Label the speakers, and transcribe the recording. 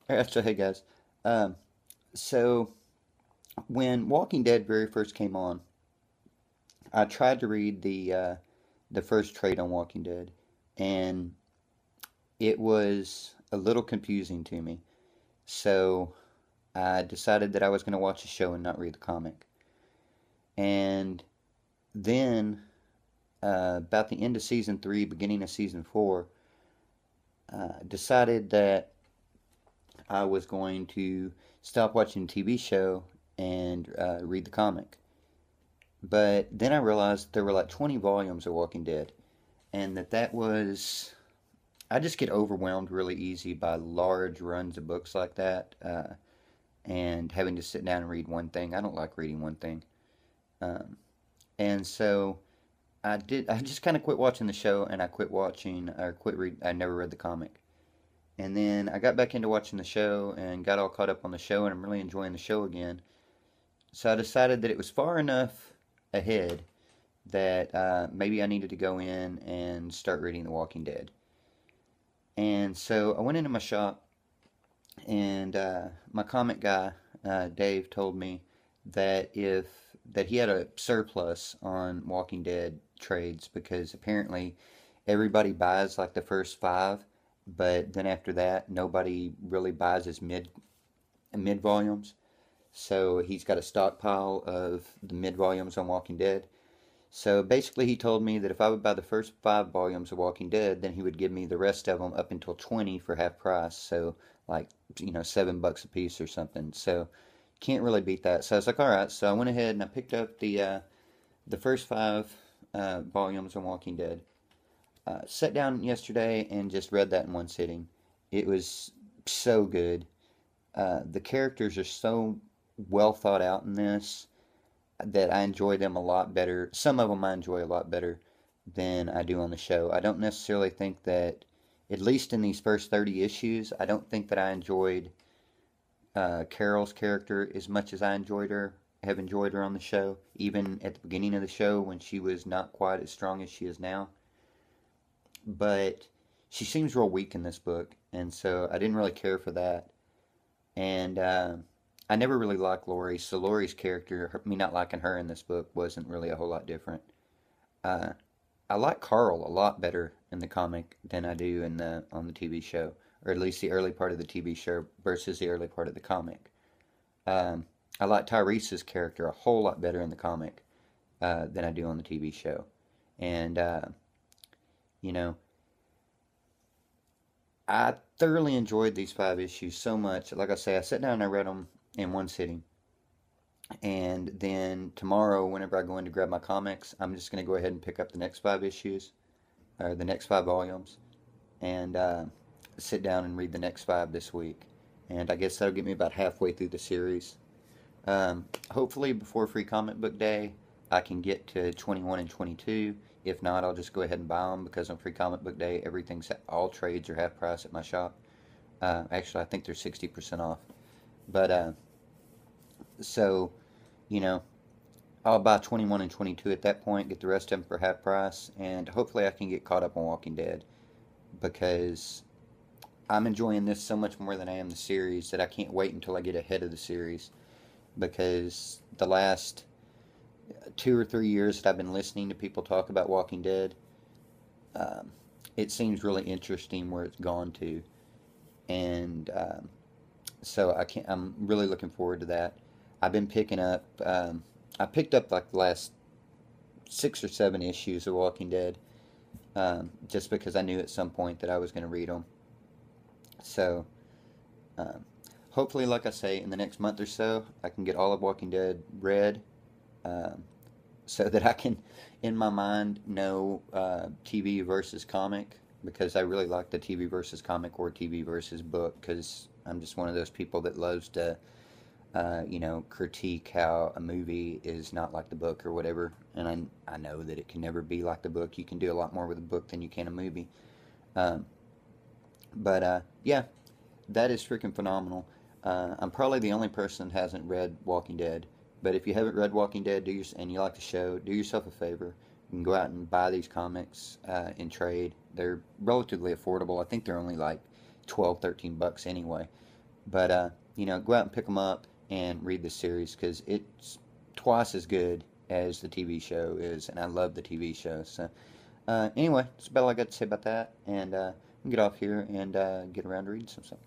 Speaker 1: Alright, so hey guys. Um, so when Walking Dead very first came on, I tried to read the first trade on Walking Dead, and it was a little confusing to me. So I decided that I was going to watch the show and not read the comic. And then about the end of season three, beginning of season four, decided that I was going to stop watching the TV show and read the comic. But then I realized there were like 20 volumes of Walking Dead, and that was. I just get overwhelmed really easy by large runs of books like that, and having to sit down and read one thing. I don't like reading one thing. Um, and so I did. I just kind of quit watching the show, and I quit watching or quit read. I never read the comic, and then I got back into watching the show and got all caught up on the show, and I'm really enjoying the show again. So I decided that it was far enough ahead that maybe I needed to go in and start reading The Walking Dead. And so I went into my shop, and my comic guy, Dave, told me if that he had a surplus on Walking Dead trades because apparently everybody buys like the first five, but then after that nobody really buys his mid volumes. So he's got a stockpile of the mid volumes on Walking Dead. So basically, he told me that if I would buy the first five volumes of Walking Dead, then he would give me the rest of them up until 20 for half price. So, like, $7 a piece or something. So, can't really beat that. So I was like, all right. So I went ahead and I picked up the first five volumes on Walking Dead. Sat down yesterday and just read that in one sitting. It was so good. The characters are so well thought out in this that I enjoy them a lot better. Some of them I enjoy a lot better than I do on the show. I don't necessarily think that, at least in these first 30 issues, I don't think that I enjoyed Carol's character as much as I have enjoyed her on the show, even at the beginning of the show when she was not quite as strong as she is now. But she seems real weak in this book, and so I didn't really care for that. And I never really liked Lori, so Lori's character, me not liking her in this book, wasn't really a whole lot different. Uh, I like Carl a lot better in the comic than I do in the on the TV show, or at least the early part of the TV show versus the early part of the comic. Um, I like Tyrese's character a whole lot better in the comic than I do on the TV show, and you know, I thoroughly enjoyed these five issues so much. Like I say, I sat down and I read them in one sitting. And then tomorrow, whenever I go in to grab my comics, I'm just going to go ahead and pick up the next five issues, or the next five volumes, and sit down and read the next five this week. And I guess that'll get me about halfway through the series. Hopefully, before Free Comic Book Day, I can get to 21 and 22. If not, I'll just go ahead and buy them because on Free Comic Book Day, all trades are half price at my shop. Actually, I think they're 60% off. But so, you know, I'll buy 21 and 22 at that point, get the rest of them for half price, and hopefully I can get caught up on Walking Dead because I'm enjoying this so much more than I am the series that I can't wait until I get ahead of the series because the last 2 or 3 years that I've been listening to people talk about Walking Dead, um, it seems really interesting where it's gone to, and so I'm really looking forward to that. I've been picking up. I picked up like the last 6 or 7 issues of Walking Dead, just because I knew at some point that I was going to read them. So, um, hopefully, like I say, in the next month or so, I can get all of Walking Dead read, um, so that I can, in my mind, know TV versus comic, because I really like the TV versus comic or TV versus book, because I'm just one of those people that loves to critique how a movie is not like the book or whatever. And I know that it can never be like the book. You can do a lot more with a book than you can a movie. Um, but yeah, that is freaking phenomenal. I'm probably the only person that hasn't read Walking Dead. But if you haven't read Walking Dead, and you like the show, do yourself a favor. You can go out and buy these comics in trade. They're relatively affordable. I think they're only like 12, $13 anyway. But go out and pick them up and read the series because it's twice as good as the TV show is, and I love the TV show. So anyway, that's about all I got to say about that, and get off here and get around to reading some stuff.